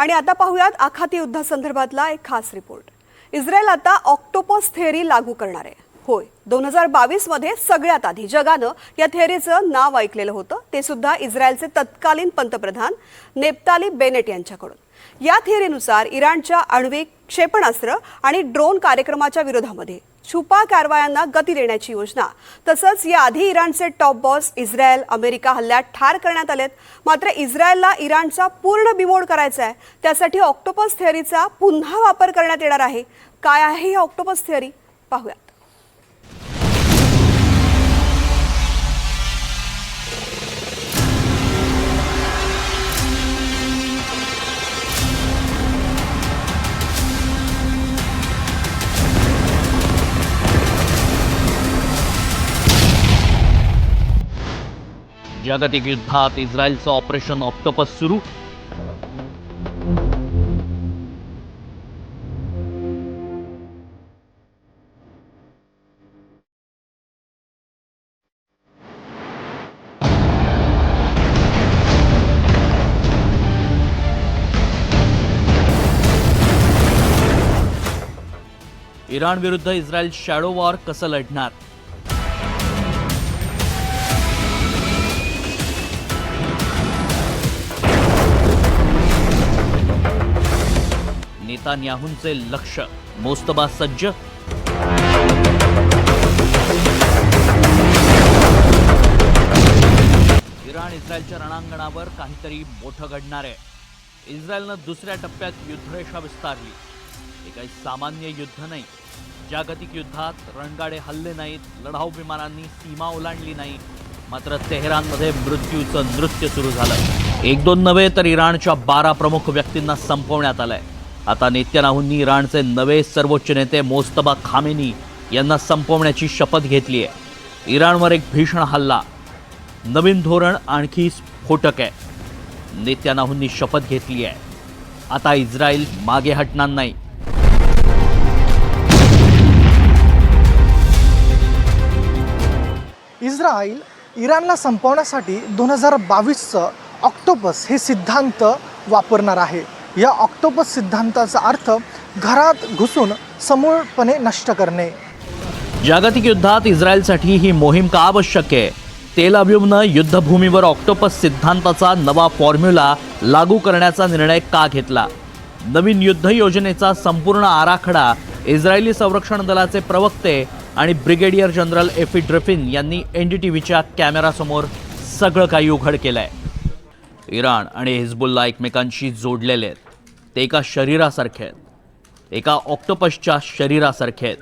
आणि आता पाहूयात आखाती युद्धासंदर्भातला एक खास रिपोर्ट। इस्रायल आता ऑक्टोपस थिअरी लागू करणार आहे। होय, 2022 मध्ये सगळ्यात आधी जगानं या थिअरीचं नाव ऐकलेलं होतं, ते सुद्धा इस्रायलचे तत्कालीन पंतप्रधान नेप्ताली बेनेट यांच्याकडून। या थिअरीनुसार इराणच्या आण्विक क्षेपणास्त्र आणि ड्रोन कार्यक्रमाच्या विरोधामध्ये छुपा कारवायांना गती देण्याची योजना, तसंच याआधी इराणचे टॉप बॉस इस्रायल अमेरिका हल्ल्यात ठार करण्यात आलेत। मात्र इस्रायलला इराणचा पूर्ण बिमोड करायचा आहे, त्यासाठी ऑक्टोपस थिअरीचा पुन्हा वापर करण्यात येणार आहे। काय आहे ही ऑक्टोपस थिअरी, पाहूयात। जागतिक युद्धात इस्रायलचं ऑपरेशन ऑक्टोपस सुरू। इराण विरुद्ध इस्रायल शॅडो वॉर कसं लढणार? नेतान्याहूंचे लक्ष, मोस्तबा सज्ज। इराण इस्रायलच्या रणांगणावर काहीतरी मोठं घडणार आहे। इस्रायलनं दुसऱ्या टप्प्यात युद्धरेषा विस्तारली। हे काही सामान्य युद्ध नाही। जागतिक युद्धात रणगाडे हल्ले नाहीत, लढाऊ विमानांनी सीमा ओलांडली नाही, मात्र तेहरानमध्ये मृत्यूचं नृत्य सुरू झालं। एक दोन नव्हे तर इराणच्या 12 प्रमुख व्यक्तींना संपवण्यात आलंय। आता नेत्यानाहूंनी इराणचे नवे सर्वोच्च नेते मोस्तबा खामेनी यांना संपवण्याची शपथ घेतली आहे। इराणवर एक भीषण हल्ला, नवीन धोरण आणखी स्फोटक आहे। नेत्यानाहूंनी शपथ घेतली आहे, आता इस्रायल मागे हटणार नाही। इस्रायल इराणला संपवण्यासाठी 2022चं ऑक्टोपस हे सिद्धांत वापरणार आहे। या ऑक्टोपस सिद्धांताचा अर्थ घरात घुसून समूळपणे नष्ट करणे। जागतिक युद्धात इस्रायलसाठी ही मोहीम का आवश्यक आहे? तेल अव्यूहनं युद्धभूमीवर ऑक्टोपस सिद्धांताचा नवा फॉर्म्युला लागू करण्याचा निर्णय का घेतला? नवीन युद्ध योजनेचा संपूर्ण आराखडा इस्रायली संरक्षण दलाचे प्रवक्ते आणि ब्रिगेडियर जनरल एफी ड्रेफिन यांनी एनडीटीव्हीच्या कॅमेरासमोर सगळं काही उघड केलंय। इराण आणि हिजबुल्ला एकमेकांशी जोडलेले आहेत। ते एका शरीरासारखे आहेत, एका ऑक्टोपसच्या शरीरासारखे आहेत,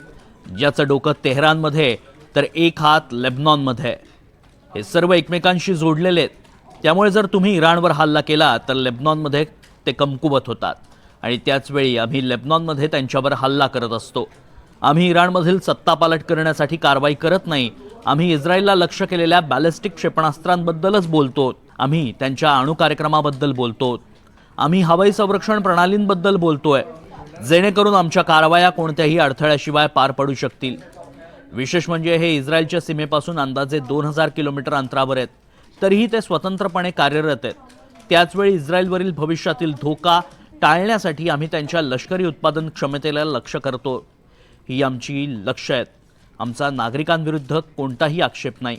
ज्याचं डोकं तेहरानमध्ये तर एक हात लेबनॉनमध्ये। हे सर्व एकमेकांशी जोडलेले आहेत। त्यामुळे जर तुम्ही इराणवर हल्ला केला तर लेबनॉनमध्ये ते कमकुवत होतात आणि त्याचवेळी आम्ही लेबनॉनमध्ये त्यांच्यावर हल्ला करत असतो। आम्ही इराणमधील सत्तापालट करण्यासाठी कारवाई करत नाही। आम्ही इस्रायलला लक्ष्य केलेल्या बॅलिस्टिक क्षेपणास्त्रांबद्दलच बोलतो। आम्ही त्यांच्या अणु कार्यक्रमाबद्दल बोलतो। आम्ही हवाई संरक्षण प्रणालींबद्दल बोलतोय, जेणेकरून आमच्या कारवाया कोणत्याही अडथळ्याशिवाय पार पडू शकतील। विशेष म्हणजे हे इस्रायलच्या सीमेपासून अंदाजे 2000 किलोमीटर अंतरावर आहेत, तरीही ते स्वतंत्रपणे कार्यरत आहेत। त्याचवेळी इस्रायलवरील भविष्यातील धोका टाळण्यासाठी आम्ही त्यांच्या लष्करी उत्पादन क्षमतेला लक्ष्य करतो। ही आमची लक्ष्य आहेत। आमचा नागरिकांविरुद्ध कोणताही आक्षेप नाही।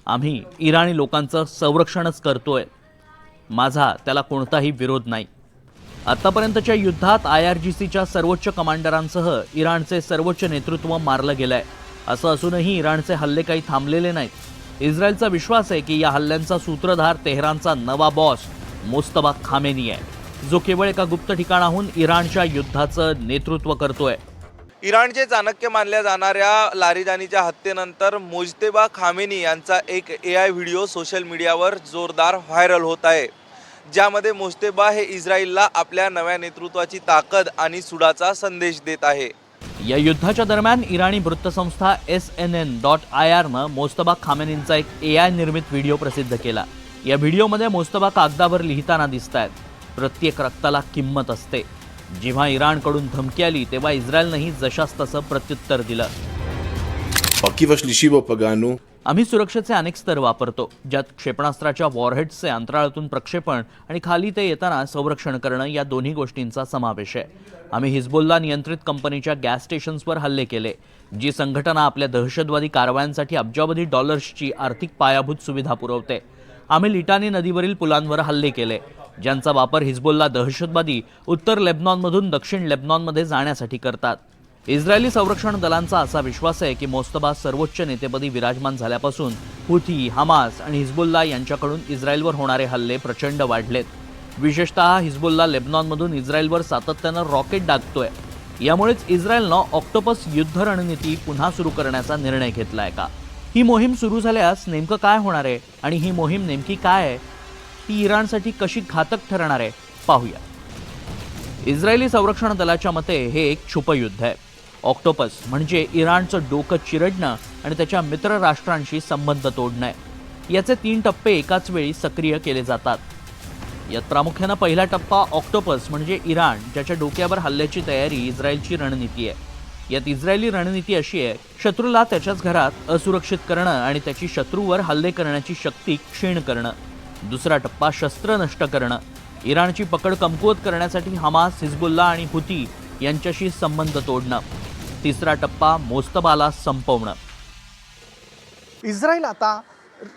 आम्ही इराणी लोकांचं संरक्षणच करतोय। माझा त्याला कोणताही विरोध नाही। आतापर्यंतच्या युद्धात IRGCच्या सर्वोच्च कमांडरांसह इराणचे सर्वोच्च नेतृत्व मारलं गेलंय। असं असूनही इराणचे हल्ले काही थांबलेले नाहीत। इस्रायलचा विश्वास आहे की या हल्ल्यांचा सूत्रधार तेहरानचा नवा बॉस मोस्तबा खामेनी आहे, जो केवळ एका गुप्त ठिकाणाहून इराणच्या युद्धाचं नेतृत्व करतोय। इराणचे चाणक्य मानल्या जाणाऱ्या लारिजानीच्या हत्येनंतर मोजतेबा खामेनी यांचा एक AI व्हिडिओ सोशल मीडियावर जोरदार व्हायरल होत आहे, ज्यामध्ये मोजतेबा हे इस्रायलला आपल्या नव्या नेतृत्वाची ताकद आणि सुडाचा संदेश देत आहे। या युद्धाच्या दरम्यान इराणी वृत्तसंस्था SNN.IR मोस्तबा खामेनींचा एक AI निर्मित व्हिडिओ प्रसिद्ध केला। या व्हिडिओमध्ये मोस्तबा कागदावर लिहिताना दिसतायत, प्रत्येक रक्ताला किंमत असते। जेव्हा इराणकडून धमकी आली तेव्हा इस्रायलनेही जशास तसं प्रत्युत्तर दिलं। Akiva Shlishibo Paganu. आम्ही सुरक्षेचे अनेक स्तर वापरतो, ज्यात क्षेपणास्त्राच्या वॉरहेड्सचे अंतराळातून प्रक्षेपण आणि खाली ते येताना संरक्षण करणं या दोन्ही गोष्टींचा समावेश आहे. आम्ही हिजबुल्ला नियंत्रित कंपनीच्या गॅस स्टेशन्सवर हल्ले केले, जी संघटना आपल्या दहशतवादी कारवायांसाठी अब्जावधी डॉलर्सची आर्थिक पायाभूत सुविधा पुरवते. आम्ही लिटानी नदीवरील पुलांवर हल्ले केले, ज्यांचा वापर हिजबुल्ला दहशतवादी उत्तर लेबनॉनमधून दक्षिण लेबनॉनमध्ये जाण्यासाठी करतात. इस्रायली संरक्षण दलांचा असा विश्वास आहे की मोस्तफा सर्वोच्च नेतेपदी विराजमान झाल्यापासून हुथी, हमास आणि हिजबुल्ला यांच्याकडून इस्रायलवर होणारे हल्ले प्रचंड वाढलेत. विशेषतः हिजबुल्ला लेबनॉनमधून इस्रायलवर सातत्यानं रॉकेट डागतोय. यामुळेच इस्रायलनं ऑक्टोपस युद्ध रणनीती पुन्हा सुरू करण्याचा निर्णय घेतलाय का? ही मोहीम सुरू झाल्यास नेमकं काय होणार आहे आणि ही मोहीम नेमकी काय आहे, ती इराणसाठी कशी घातक ठरणार आहे, पाहूया. इस्रायली संरक्षण दलाच्या मते हे एक छुपं युद्ध आहे. ऑक्टोपस म्हणजे इराणचं डोकं चिरडणं आणि त्याच्या मित्र राष्ट्रांशी संबंध तोडणं आहे. याचे 3 टप्पे एकाच वेळी सक्रिय केले जातात. यात प्रामुख्यानं पहिला टप्पा ऑक्टोपस म्हणजे इराण, ज्याच्या डोक्यावर हल्ल्याची तयारी इस्रायलची रणनीती आहे. यात इस्रायली रणनीती अशी आहे, शत्रूला त्याच्याच घरात असुरक्षित करणं आणि त्याची शत्रूवर हल्ले करण्याची शक्ती क्षीण करणं. दुसरा टप्पा शस्त्र नष्ट करणं, इराणची पकड कमकुवत करण्यासाठी हमास, हिजबुल्ला आणि हुती यांच्याशी संबंध तोडणं. तिसरा टप्पा मोस्तफाला संपवणं. इस्रायल आता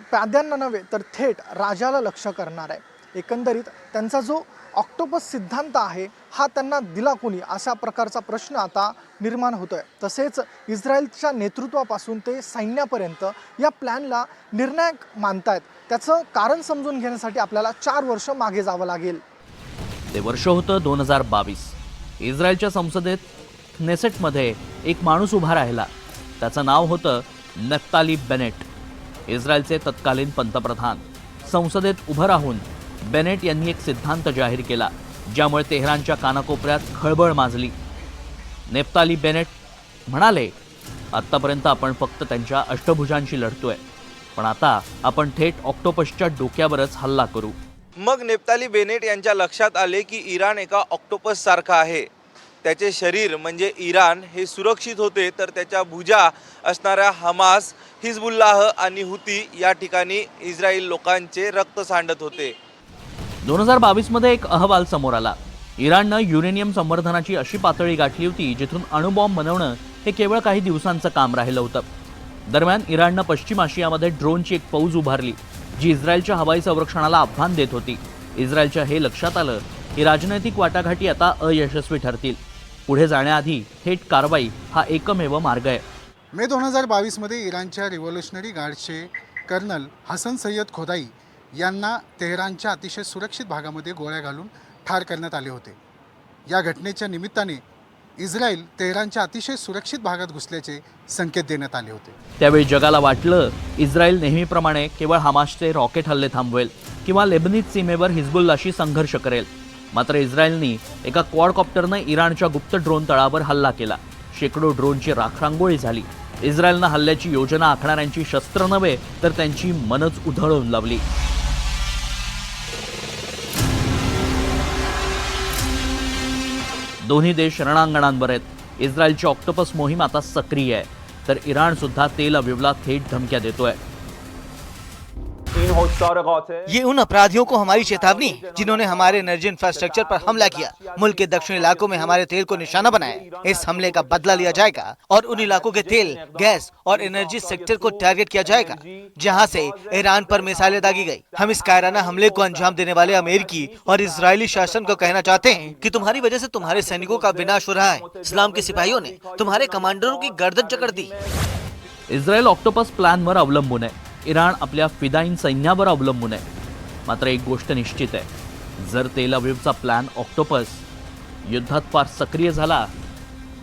प्याद्यांना नव्हे तर थेट राजाला लक्ष्य करणार आहे. एकंदरीत त्यांचा जो ऑक्टोपस सिद्धांत आहे हा त्यांना दिला कोणी, अशा प्रकारचा प्रश्न आता निर्माण होतोय. तसेच इस्रायलच्या नेतृत्वापासून ते सैन्यापर्यंत या प्लॅनला निर्णायक मानतायत. त्याचं कारण समजून घेण्यासाठी आपल्याला 4 वर्ष मागे जावं लागेल. ते वर्ष होतं 2022. इस्रायलच्या संसदेत क्नेसेटमध्ये एक माणूस उभा राहिला. त्याचं नाव होतं नफ्ताली बेनेट, इस्रायलचे तत्कालीन पंतप्रधान. संसदेत उभं राहून बेनेट यांनी एक सिद्धांत जाहीर केला, ज्यामुळे तेहरानच्या कानाकोपऱ्यात खळबळ माजली. नफ्ताली बेनेट म्हणाले, आत्तापर्यंत आपण फक्त त्यांच्या अष्टभुजांशी लढतोय, पण आता आपण थेट ऑक्टोपसच्या डोक्यावरच हल्ला करू. मग नफ्ताली बेनेट यांच्या लक्षात आले की इराण एका ऑक्टोपस सारखा आहे. त्याचे शरीर म्हणजे इराण हे सुरक्षित होते, तर त्याच्या भुजा असणाऱ्या हमास, हिजबुल्लाह आणि हुती या ठिकाणी इस्रायल लोकांचे रक्त सांडत होते. 2022 मध्ये एक अहवाल समोर आला. इराणनं युरेनियम संवर्धनाची अशी पातळी गाठली होती, जिथून अणुबॉम्ब बनवणं हे केवळ काही दिवसांचं काम राहिलं होतं. दरम्यान इराणनं पश्चिम आशियामध्ये ड्रोनची एक फौज उभारली, जी इस्रायलच्या हवाई संरक्षणाला आव्हान देत होती. इस्रायलच्या हे लक्षात आलं की राजनैतिक वाटाघाटी आता अयशस्वी ठरतील. पुढे जाण्याआधी थेट कारवाई हा एकमेव मार्ग आहे. मे 2022 मध्ये इराणच्या रिव्होल्युशनरी गार्डचे कर्नल हसन सय्यद खोदाई यांना तेहरानच्या अतिशय सुरक्षित भागामध्ये गोळ्या घालून ठार करण्यात आले होते. या घटनेच्या निमित्ताने इस्रायल तेहरानच्या अतिशय सुरक्षित भागात घुसल्याचे संकेत देण्यात आले होते. त्यावेळी जगाला वाटलं इस्रायल नेहमीप्रमाणे केवळ हमासचे रॉकेट हल्ले थांबवेल किंवा लेबनीज सीमेवर हिजबुल्लाशी संघर्ष करेल. मात्र इस्रायलनी एका क्वाडकॉप्टरनं इराणच्या गुप्त ड्रोन तळावर हल्ला केला. शेकडो ड्रोनची राखरांगोळी झाली. इस्रायलनं हल्ल्याची योजना आखणाऱ्यांची शस्त्र नव्हे तर त्यांची मनच उधळून लावली. दोन्ही देश रणांगणांवर आहेत. इस्रायलची ऑक्टोपस मोहीम आता सक्रिय आहे, तर इराण सुद्धा तेल अविवला थेट धमक्या देतोय. ये उन अपराधियों को हमारी चेतावनी है जिन्होंने हमारे एनर्जी इंफ्रास्ट्रक्चर पर हमला किया, मुल्क के दक्षिणी इलाकों में हमारे तेल को निशाना बनाया. इस हमले का बदला लिया जाएगा और उन इलाकों के तेल, गैस और एनर्जी सेक्टर को टारगेट किया जाएगा जहां से ईरान पर मिसाइलें दागी गई. हम इस कायराना हमले को अंजाम देने वाले अमेरिकी और इजरायली शासन को कहना चाहते हैं कि तुम्हारी वजह से तुम्हारे सैनिकों का विनाश हो रहा है. इस्लाम के सिपाहियों ने तुम्हारे कमांडरों की गर्दन जकड़ दी. इस्रायल ऑक्टोपस प्लॅनवर अवलंबून आहे. इराण आपल्या फिदाईन सैन्यावर अवलंबून आहे. मात्र एक गोष्ट निश्चित आहे, जर तेल अविवचा प्लॅन ऑक्टोपस युद्धात फार सक्रिय झाला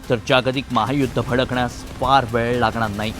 तर जागतिक महायुद्ध भडकण्यास फार वेळ लागणार नाही.